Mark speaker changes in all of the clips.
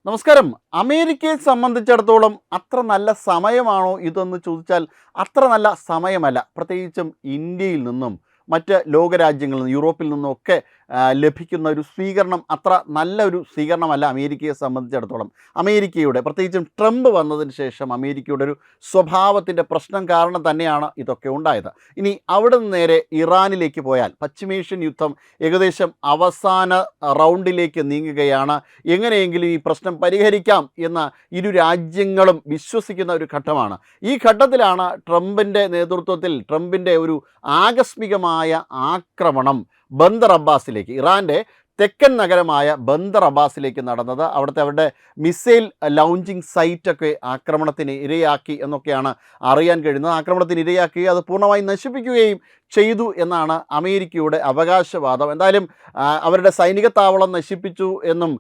Speaker 1: നമസ്കാരം. അമേരിക്കയെ സംബന്ധിച്ചിടത്തോളം അത്ര നല്ല സമയമാണോ ഇതെന്ന് ചോദിച്ചാൽ അത്ര നല്ല സമയമല്ല. പ്രത്യേകിച്ചും ഇന്ത്യയിൽ നിന്നും മറ്റ് ലോകരാജ്യങ്ങളിൽ നിന്നും യൂറോപ്പിൽ നിന്നുമൊക്കെ ലഭിക്കുന്ന ഒരു സ്വീകരണം അത്ര നല്ല ഒരു സ്വീകരണമല്ല അമേരിക്കയെ സംബന്ധിച്ചിടത്തോളം. അമേരിക്കയുടെ പ്രത്യേകിച്ചും ട്രംപ് വന്നതിന് ശേഷം അമേരിക്കയുടെ ഒരു സ്വഭാവത്തിൻ്റെ പ്രശ്നം കാരണം തന്നെയാണ് ഇതൊക്കെ ഉണ്ടായത്. ഇനി അവിടെ നിന്ന് നേരെ ഇറാനിലേക്ക് പോയാൽ പശ്ചിമേഷ്യൻ യുദ്ധം ഏകദേശം അവസാന റൗണ്ടിലേക്ക് നീങ്ങുകയാണ്. എങ്ങനെയെങ്കിലും ഈ പ്രശ്നം പരിഹരിക്കാം എന്ന് ഇരു രാജ്യങ്ങളും വിശ്വസിക്കുന്ന ഒരു ഘട്ടമാണ്. ഈ ഘട്ടത്തിലാണ് ട്രംപിൻ്റെ നേതൃത്വത്തിൽ ട്രംപിൻ്റെ ഒരു ആകസ്മികമായ ആക്രമണം ബന്ദർ അബ്ബാസിലേക്ക്, ഇറാൻ്റെ തെക്കൻ നഗരമായ ബന്ദർ അബ്ബാസിലേക്ക് നടന്നത്. അവരുടെ മിസൈൽ ലോഞ്ചിങ് സൈറ്റൊക്കെ ആക്രമണത്തിന് ഇരയാക്കി എന്നൊക്കെയാണ് അറിയാൻ കഴിയുന്നത്. ആക്രമണത്തിന് ഇരയാക്കി അത് പൂർണ്ണമായി നശിപ്പിക്കുകയും ചെയ്തു എന്നാണ് അമേരിക്കയുടെ അവകാശവാദം. എന്തായാലും അവരുടെ സൈനിക താവളം നശിപ്പിച്ചു എന്നും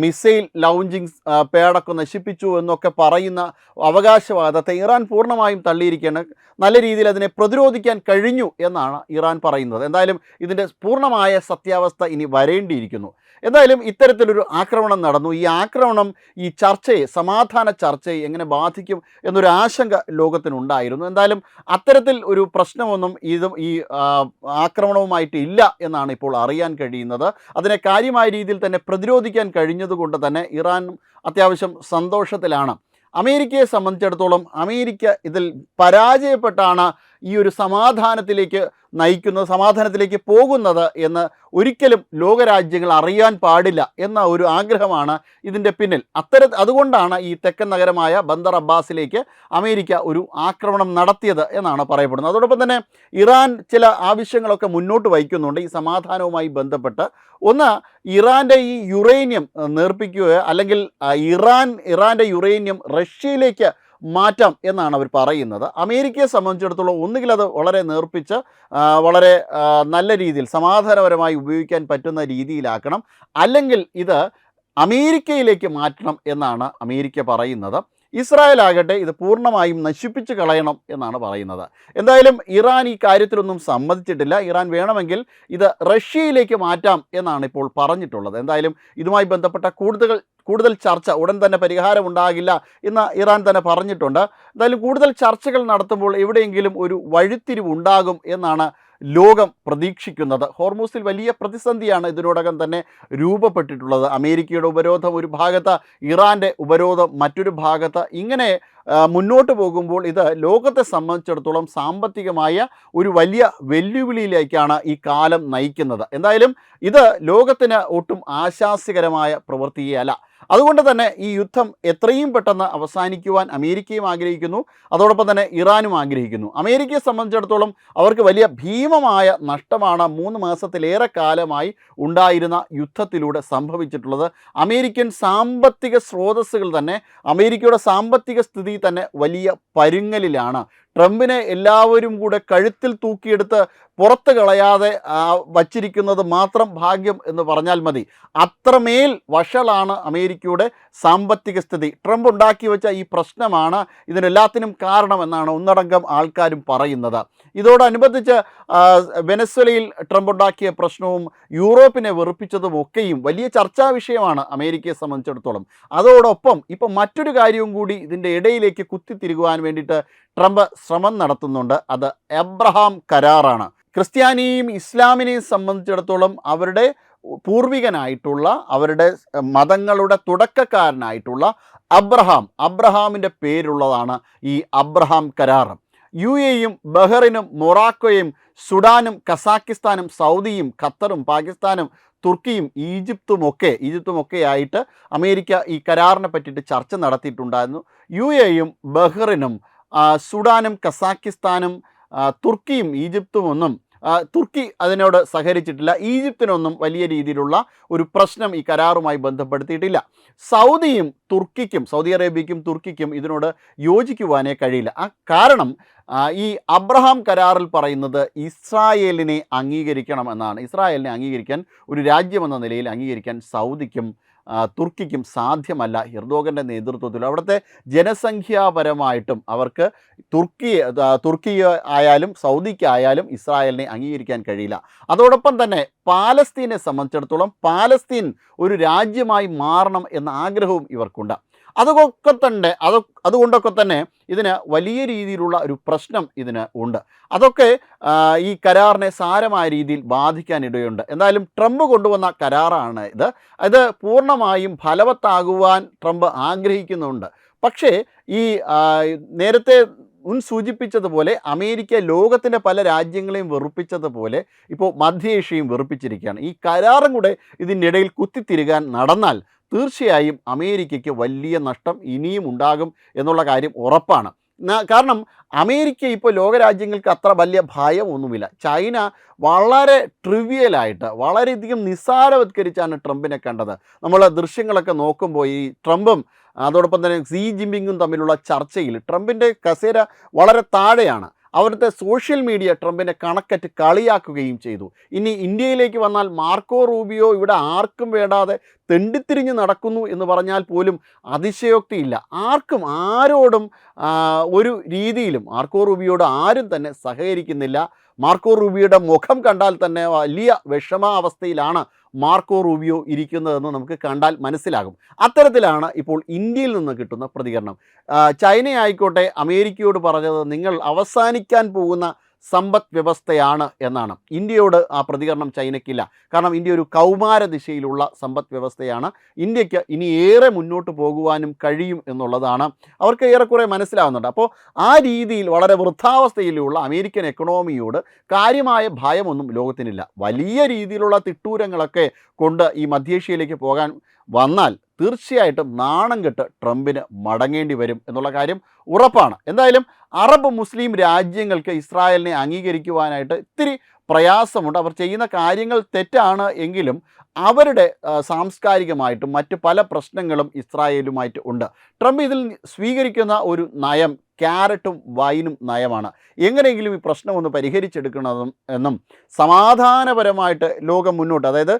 Speaker 1: മിസൈൽ ലോഞ്ചിങ് പേടൊക്കെ നശിപ്പിച്ചു എന്നൊക്കെ പറയുന്ന അവകാശവാദത്തെ ഇറാൻ പൂർണ്ണമായും തള്ളിയിരിക്കുകയാണ്. നല്ല രീതിയിൽ അതിനെ പ്രതിരോധിക്കാൻ കഴിഞ്ഞു എന്നാണ് ഇറാൻ പറയുന്നത്. എന്തായാലും ഇതിൻ്റെ പൂർണ്ണമായ സത്യാവസ്ഥ ഇനി വരേണ്ടിയിരിക്കുന്നു. എന്തായാലും ഇത്തരത്തിലൊരു ആക്രമണം നടന്നു. ഈ ആക്രമണം ഈ ചർച്ചയെ, സമാധാന ചർച്ചയെ എങ്ങനെ ബാധിക്കും എന്നൊരു ആശങ്ക ലോകത്തിനുണ്ടായിരുന്നു. എന്തായാലും അത്തരത്തിൽ ഒരു പ്രശ്നമൊന്നും ഈ ആക്രമണവുമായിട്ട് ഇല്ല എന്നാണ് ഇപ്പോൾ അറിയാൻ കഴിയുന്നത്. അതിനെ കാര്യമായ രീതിയിൽ തന്നെ പ്രതിരോധിക്കാൻ കഴിഞ്ഞതുകൊണ്ട് തന്നെ ഇറാൻ അത്യാവശ്യം സന്തോഷത്തിലാണ്. അമേരിക്കയെ സംബന്ധിച്ചിടത്തോളം അമേരിക്ക ഇതിൽ പരാജയപ്പെട്ടാണ് ഈ ഒരു സമാധാനത്തിലേക്ക് നയിക്കുന്നത്, സമാധാനത്തിലേക്ക് പോകുന്നത് എന്ന് ഒരിക്കലും ലോകരാജ്യങ്ങൾ അറിയാൻ പാടില്ല എന്ന ഒരു ആഗ്രഹമാണ് ഇതിൻ്റെ പിന്നിൽ. അതുകൊണ്ടാണ് ഈ തെക്കൻ നഗരമായ ബന്ദർ അബ്ബാസിലേക്ക് അമേരിക്ക ഒരു ആക്രമണം നടത്തിയത് എന്നാണ് പറയപ്പെടുന്നത്. അതോടൊപ്പം തന്നെ ഇറാൻ ചില ആവശ്യങ്ങളൊക്കെ മുന്നോട്ട് വയ്ക്കുന്നുണ്ട് ഈ സമാധാനവുമായി ബന്ധപ്പെട്ട്. ഒന്ന്, ഇറാൻ്റെ ഈ യുറേനിയം നേർപ്പിക്കുകയോ അല്ലെങ്കിൽ ഇറാൻ്റെ യുറേനിയം റഷ്യയിലേക്ക് മാറ്റാം എന്നാണ് അവർ പറയുന്നത്. അമേരിക്കയെ സംബന്ധിച്ചിടത്തോളം ഒന്നുകിൽ അത് വളരെ നേർപ്പിച്ച് വളരെ നല്ല രീതിയിൽ സമാധാനപരമായി ഉപയോഗിക്കാൻ പറ്റുന്ന രീതിയിലാക്കണം, അല്ലെങ്കിൽ ഇത് അമേരിക്കയിലേക്ക് മാറ്റണം എന്നാണ് അമേരിക്ക പറയുന്നത്. ഇസ്രായേൽ ആകട്ടെ ഇത് പൂർണ്ണമായും നശിപ്പിച്ച് കളയണം എന്നാണ് പറയുന്നത്. എന്തായാലും ഇറാൻ ഈ കാര്യത്തിലൊന്നും സമ്മതിച്ചിട്ടില്ല. ഇറാൻ വേണമെങ്കിൽ ഇത് റഷ്യയിലേക്ക് മാറ്റാം എന്നാണ് ഇപ്പോൾ പറഞ്ഞിട്ടുള്ളത്. എന്തായാലും ഇതുമായി ബന്ധപ്പെട്ട കൂടുതൽ ചർച്ച ഉടൻ തന്നെ പരിഹാരമുണ്ടാകില്ല എന്ന് ഇറാൻ തന്നെ പറഞ്ഞിട്ടുണ്ട്. എന്തായാലും കൂടുതൽ ചർച്ചകൾ നടത്തുമ്പോൾ എവിടെയെങ്കിലും ഒരു വഴിത്തിരിവുണ്ടാകും എന്നാണ് ലോകം പ്രതീക്ഷിക്കുന്നത്. ഹോർമൂസിൽ വലിയ പ്രതിസന്ധിയാണ് ഇതിനോടകം തന്നെ രൂപപ്പെട്ടിട്ടുള്ളത്. അമേരിക്കയുടെ ഉപരോധം ഒരു ഭാഗത്ത്, ഇറാൻ്റെ ഉപരോധം മറ്റൊരു ഭാഗത്ത്. ഇങ്ങനെ മുന്നോട്ട് പോകുമ്പോൾ ഇത് ലോകത്തെ സംബന്ധിച്ചിടത്തോളം സാമ്പത്തികമായ ഒരു വലിയ വെല്ലുവിളിയിലേക്കാണ് ഈ കാലം നയിക്കുന്നത്. എന്തായാലും ഇത് ലോകത്തിന് ഒട്ടും ആശാസ്യകരമായ പ്രവൃത്തിയല്ല. അതുകൊണ്ട് തന്നെ ഈ യുദ്ധം എത്രയും പെട്ടെന്ന് അവസാനിക്കുവാൻ അമേരിക്കയും ആഗ്രഹിക്കുന്നു, അതോടൊപ്പം തന്നെ ഇറാനും ആഗ്രഹിക്കുന്നു. അമേരിക്കയെ സംബന്ധിച്ചിടത്തോളം അവർക്ക് വലിയ ഭീമമായ നഷ്ടമാണ് 3 മാസത്തിലേറെ കാലമായി ഉണ്ടായിരുന്ന യുദ്ധത്തിലൂടെ സംഭവിച്ചിട്ടുള്ളത്. അമേരിക്കൻ സാമ്പത്തിക സ്രോതസ്സുകൾ തന്നെ, അമേരിക്കയുടെ സാമ്പത്തിക സ്ഥിതി തന്നെ വലിയ പരുങ്ങലിലാണ്. ട്രംപിനെ എല്ലാവരും കൂടെ കഴുത്തിൽ തൂക്കിയെടുത്ത് പുറത്ത് കളയാതെ വച്ചിരിക്കുന്നത് മാത്രം ഭാഗ്യം എന്ന് പറഞ്ഞാൽ മതി. അത്രമേൽ വഷളാണ് അമേരിക്കയുടെ സാമ്പത്തിക സ്ഥിതി. ട്രംപ് ഉണ്ടാക്കി വെച്ച ഈ പ്രശ്നമാണ് ഇതിനെല്ലാത്തിനും കാരണമെന്നാണ് ഒന്നടങ്കം ആൾക്കാരും പറയുന്നത്. ഇതോടനുബന്ധിച്ച് വെനസ്വേലയിൽ ട്രംപ് ഉണ്ടാക്കിയ പ്രശ്നവും യൂറോപ്പിനെ വെറുപ്പിച്ചതുമൊക്കെയും വലിയ ചർച്ചാ വിഷയമാണ് അമേരിക്കയെ സംബന്ധിച്ചിടത്തോളം. അതോടൊപ്പം ഇപ്പം മറ്റൊരു കാര്യവും കൂടി ഇതിൻ്റെ ഇടയിലേക്ക് കുത്തിത്തിരുകുവാൻ വേണ്ടിയിട്ട് ട്രംപ് ശ്രമം നടത്തുന്നുണ്ട്. അത് എബ്രഹാം കരാറാണ്. ക്രിസ്ത്യാനിയെയും ഇസ്ലാമിനെയും സംബന്ധിച്ചിടത്തോളം അവരുടെ പൂർവികനായിട്ടുള്ള, അവരുടെ മതങ്ങളുടെ തുടക്കക്കാരനായിട്ടുള്ള അബ്രഹാമിൻ്റെ പേരുള്ളതാണ് ഈ അബ്രഹാം കരാർ. UAEയും ബഹ്റൈനും മൊറാക്കോയും സുഡാനും കസാക്കിസ്ഥാനും സൗദിയും ഖത്തറും പാകിസ്ഥാനും തുർക്കിയും ഈജിപ്തുമൊക്കെ ആയിട്ട് അമേരിക്ക ഈ കരാറിനെ പറ്റിയിട്ട് ചർച്ച നടത്തിയിട്ടുണ്ടായിരുന്നു. UAEയും ബഹ്റൈനും സുഡാനും കസാക്കിസ്ഥാനും തുർക്കിയും ഈജിപ്തുമൊന്നും തുർക്കി അതിനോട് സഹകരിച്ചിട്ടില്ല. ഈജിപ്തിനൊന്നും വലിയ രീതിയിലുള്ള ഒരു പ്രശ്നം ഈ കരാറുമായി ബന്ധപ്പെടുത്തിയിട്ടില്ല. സൗദി അറേബ്യയ്ക്കും തുർക്കിക്കും ഇതിനോട് യോജിക്കുവാനേ കഴിയില്ല. കാരണം ഈ അബ്രഹാം കരാറിൽ പറയുന്നത് ഇസ്രായേലിനെ അംഗീകരിക്കണം എന്നാണ്. ഇസ്രായേലിനെ അംഗീകരിക്കാൻ, ഒരു രാജ്യമെന്ന നിലയിൽ അംഗീകരിക്കാൻ സൗദിക്കും തുർക്കിക്കും സാധ്യമല്ല. എർദോഗൻ്റെ നേതൃത്വത്തിൽ അവിടുത്തെ ജനസംഖ്യാപരമായിട്ടും അവർക്ക് തുർക്കി ആയാലും സൗദിക്കായാലും ഇസ്രായേലിനെ അംഗീകരിക്കാൻ കഴിയില്ല. അതോടൊപ്പം തന്നെ പാലസ്തീനെ സംബന്ധിച്ചിടത്തോളം പാലസ്തീൻ ഒരു രാജ്യമായി മാറണം എന്ന ആഗ്രഹവും ഇവർക്കുണ്ട്. അതുകൊണ്ടൊക്കെ തന്നെ ഇതിന് വലിയ രീതിയിലുള്ള ഒരു പ്രശ്നം ഇതിന് ഉണ്ട്. അതൊക്കെ ഈ കരാറിനെ സാരമായ രീതിയിൽ ബാധിക്കാനിടയുണ്ട്. എന്തായാലും ട്രംപ് കൊണ്ടുവന്ന കരാറാണ് ഇത് പൂർണ്ണമായും ഫലവത്താകുവാൻ ട്രംപ് ആഗ്രഹിക്കുന്നുണ്ട്. പക്ഷേ ഈ നേരത്തെ സൂചിപ്പിച്ചതുപോലെ അമേരിക്ക ലോകത്തിൻ്റെ പല രാജ്യങ്ങളെയും വെറുപ്പിച്ചതുപോലെ ഇപ്പോൾ മധ്യേഷ്യയും വെറുപ്പിച്ചിരിക്കുകയാണ്. ഈ കരാറും കൂടെ ഇതിൻ്റെ ഇടയിൽ കുത്തിത്തിരുകാൻ നടന്നാൽ തീർച്ചയായും അമേരിക്കയ്ക്ക് വലിയ നഷ്ടം ഇനിയും ഉണ്ടാകും എന്നുള്ള കാര്യം ഉറപ്പാണ്. കാരണം അമേരിക്ക ഇപ്പോൾ ലോകരാജ്യങ്ങൾക്ക് അത്ര വലിയ ഭയമൊന്നുമില്ല. ചൈന വളരെ ട്രിവിയലായിട്ട് വളരെയധികം നിസ്സാരവത്കരിച്ചാണ് ട്രംപിനെ കണ്ടത്. നമ്മൾ ദൃശ്യങ്ങളൊക്കെ നോക്കുമ്പോൾ ഈ ട്രംപും അതോടൊപ്പം തന്നെ സി ജിൻപിങ്ങും തമ്മിലുള്ള ചർച്ചയിൽ ട്രംപിൻ്റെ കസേര വളരെ താഴെയാണ്. അവിടുത്തെ സോഷ്യൽ മീഡിയ ട്രംപിനെ കണക്കറ്റ് കളിയാക്കുകയും ചെയ്തു. ഇനി ഇന്ത്യയിലേക്ക് വന്നാൽ മാർക്കോ റൂബിയോ ഇവിടെ ആർക്കും വേണ്ടാതെ തെണ്ടിത്തിരിഞ്ഞ് നടക്കുന്നു എന്ന് പറഞ്ഞാൽ പോലും അതിശയോക്തിയില്ല. ആരോടും ഒരു രീതിയിലും മാർക്കോ റൂബിയോട് ആരും തന്നെ സഹകരിക്കുന്നില്ല. മാർക്കോ റൂബിയോയുടെ മുഖം കണ്ടാൽ തന്നെ വലിയ വിഷമാവസ്ഥയിലാണ് മാർക്കോ റൂബിയോ ഇരിക്കുന്നതെന്ന് നമുക്ക് കണ്ടാൽ മനസ്സിലാകും. അത്തരത്തിലാണ് ഇപ്പോൾ ഇന്ത്യയിൽ നിന്ന് കിട്ടുന്ന പ്രതികരണം. ചൈന ആയിക്കോട്ടെ അമേരിക്കയോട് പറഞ്ഞത് നിങ്ങൾ അവസാനിക്കാൻ പോകുന്ന സമ്പദ് വ്യവസ്ഥയാണ് എന്നാണ്. ഇന്ത്യയോട് ആ പ്രതികരണം ചൈനയ്ക്കില്ല. കാരണം ഇന്ത്യ ഒരു കൗമാര ദിശയിലുള്ള സമ്പദ് വ്യവസ്ഥയാണ്. ഇന്ത്യക്ക് ഇനി ഏറെ മുന്നോട്ട് പോകുവാനും കഴിയും എന്നുള്ളതാണ് അവർക്ക് ഏറെക്കുറെ മനസ്സിലാവുന്നുണ്ട്. അപ്പോൾ ആ രീതിയിൽ വളരെ വൃദ്ധാവസ്ഥയിലുള്ള അമേരിക്കൻ എക്കണോമിയോട് കാര്യമായ ഭയമൊന്നും ലോകത്തിനില്ല. വലിയ രീതിയിലുള്ള തിട്ടൂരങ്ങളൊക്കെ കൊണ്ട് ഈ മധ്യേഷ്യയിലേക്ക് പോകാൻ വന്നാൽ തീർച്ചയായിട്ടും നാണം കെട്ട് ട്രംപിന് മടങ്ങേണ്ടി വരും എന്നുള്ള കാര്യം ഉറപ്പാണ്. എന്തായാലും അറബ് മുസ്ലിം രാജ്യങ്ങൾക്ക് ഇസ്രായേലിനെ അംഗീകരിക്കുവാനായിട്ട് ഇത്തിരി പ്രയാസമുണ്ട്. അവർ ചെയ്യുന്ന കാര്യങ്ങൾ തെറ്റാണ് എങ്കിലും അവരുടെ സാംസ്കാരികമായിട്ടും മറ്റ് പല പ്രശ്നങ്ങളും ഇസ്രായേലുമായിട്ട് ഉണ്ട്. ട്രംപ് ഇതിൽ സ്വീകരിക്കുന്ന ഒരു നയം ക്യാരറ്റും വൈനും നയമാണ്. എങ്ങനെയെങ്കിലും ഈ പ്രശ്നം ഒന്ന് പരിഹരിച്ചെടുക്കണമെന്നും എന്നും സമാധാനപരമായിട്ട് ലോകം മുന്നോട്ട്, അതായത്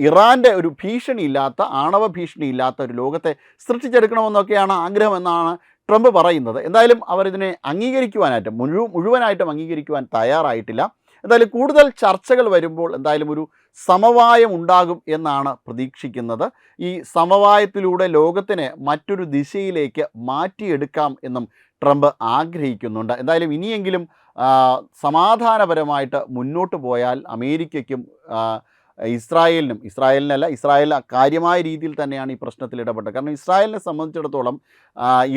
Speaker 1: ഇറാൻ്റെ ഒരു ഭീഷണിയില്ലാത്ത ആണവ ഭീഷണിയില്ലാത്ത ഒരു ലോകത്തെ സൃഷ്ടിച്ചെടുക്കണമെന്നൊക്കെയാണ് ആഗ്രഹമെന്നാണ് ട്രംപ് പറയുന്നത്. എന്തായാലും അവരിതിനെ അംഗീകരിക്കുവാനായിട്ട് മുഴുവനായിട്ടും അംഗീകരിക്കുവാൻ തയ്യാറായിട്ടില്ല. എന്തായാലും കൂടുതൽ ചർച്ചകൾ വരുമ്പോൾ എന്തായാലും ഒരു സമവായം ഉണ്ടാകും എന്നാണ് പ്രതീക്ഷിക്കുന്നത്. ഈ സമവായത്തിലൂടെ ലോകത്തിനെ മറ്റൊരു ദിശയിലേക്ക് മാറ്റിയെടുക്കാം എന്നും ട്രംപ് ആഗ്രഹിക്കുന്നുണ്ട്. എന്തായാലും ഇനിയെങ്കിലും സമാധാനപരമായിട്ട് മുന്നോട്ട് പോയാൽ അമേരിക്കയ്ക്കും ഇസ്രായേലിനല്ല കാര്യമായ രീതിയിൽ തന്നെയാണ് ഈ പ്രശ്നത്തിൽ ഇടപെട്ടത്. കാരണം ഇസ്രായേലിനെ സംബന്ധിച്ചിടത്തോളം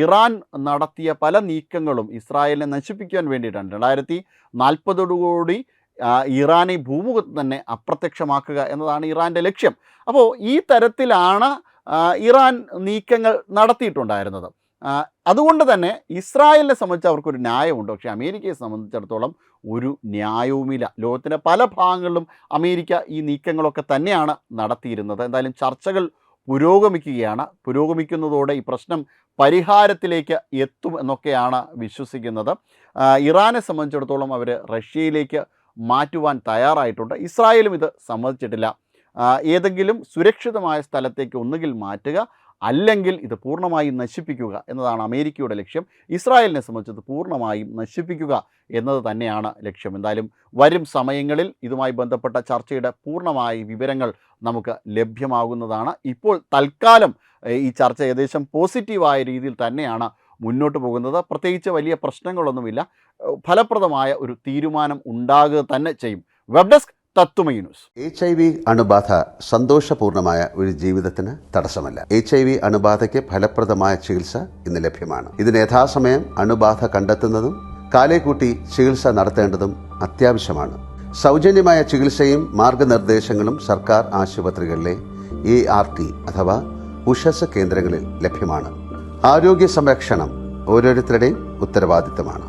Speaker 1: ഇറാൻ നടത്തിയ പല നീക്കങ്ങളും ഇസ്രായേലിനെ നശിപ്പിക്കാൻ വേണ്ടിയിട്ടാണ്. 2040 ഇറാനെ ഭൂമുഖത്ത് തന്നെ അപ്രത്യക്ഷമാക്കുക എന്നതാണ് ഇറാൻ്റെ ലക്ഷ്യം. അപ്പോൾ ഈ തരത്തിലാണ് ഇറാൻ നീക്കങ്ങൾ നടത്തിയിട്ടുണ്ടായിരുന്നത്. അതുകൊണ്ട് തന്നെ ഇസ്രായേലിനെ സംബന്ധിച്ച് അവർക്കൊരു ന്യായമുണ്ട്. പക്ഷേ അമേരിക്കയെ സംബന്ധിച്ചിടത്തോളം ഒരു ന്യായവുമില്ല. ലോകത്തിൻ്റെ പല ഭാഗങ്ങളിലും അമേരിക്ക ഈ നീക്കങ്ങളൊക്കെ തന്നെയാണ് നടത്തിയിരുന്നത്. എന്തായാലും ചർച്ചകൾ പുരോഗമിക്കുന്നതോടെ ഈ പ്രശ്നം പരിഹാരത്തിലേക്ക് എത്തും എന്നൊക്കെയാണ് വിശ്വസിക്കുന്നത്. ഇറാനെ സംബന്ധിച്ചിടത്തോളം അവർ റഷ്യയിലേക്ക് മാറ്റുവാൻ തയ്യാറായിട്ടുണ്ട്. ഇസ്രായേലും ഇത് സമ്മതിച്ചിട്ടില്ല. ഏതെങ്കിലും സുരക്ഷിതമായ സ്ഥലത്തേക്ക് ഒന്നുകിൽ മാറ്റുക, അല്ലെങ്കിൽ ഇത് പൂർണ്ണമായും നശിപ്പിക്കുക എന്നതാണ് അമേരിക്കയുടെ ലക്ഷ്യം. ഇസ്രായേലിനെ സംബന്ധിച്ചത് പൂർണ്ണമായും നശിപ്പിക്കുക എന്നത് തന്നെയാണ് ലക്ഷ്യം. എന്തായാലും വരും സമയങ്ങളിൽ ഇതുമായി ബന്ധപ്പെട്ട ചർച്ചയുടെ പൂർണ്ണമായ വിവരങ്ങൾ നമുക്ക് ലഭ്യമാകുന്നതാണ്. ഇപ്പോൾ തൽക്കാലം ഈ ചർച്ച ഏകദേശം പോസിറ്റീവായ രീതിയിൽ തന്നെയാണ് മുന്നോട്ട് പോകുന്നത്. പ്രത്യേകിച്ച് വലിയ പ്രശ്നങ്ങളൊന്നുമില്ല. ഫലപ്രദമായ ഒരു തീരുമാനം ഉണ്ടാകുക തന്നെ ചെയ്യും. Web desk Tatwamayi news.
Speaker 2: HIV അണുബാധ സന്തോഷപൂർണമായ ഒരു ജീവിതത്തിന് തടസ്സമല്ല. HIV അണുബാധയ്ക്ക് ഫലപ്രദമായ ചികിത്സ ഇന്ന് ലഭ്യമാണ്. ഇതിന് യഥാസമയം അണുബാധ കണ്ടെത്തുന്നതും കാലേക്കൂട്ടി ചികിത്സ നടത്തേണ്ടതും അത്യാവശ്യമാണ്. സൗജന്യമായ ചികിത്സയും മാർഗനിർദ്ദേശങ്ങളും സർക്കാർ ആശുപത്രികളിലെ ART അഥവാ ഉഷസ് കേന്ദ്രങ്ങളിൽ ലഭ്യമാണ്. ആരോഗ്യ സംരക്ഷണം ഓരോരുത്തരുടെയും ഉത്തരവാദിത്തമാണ്.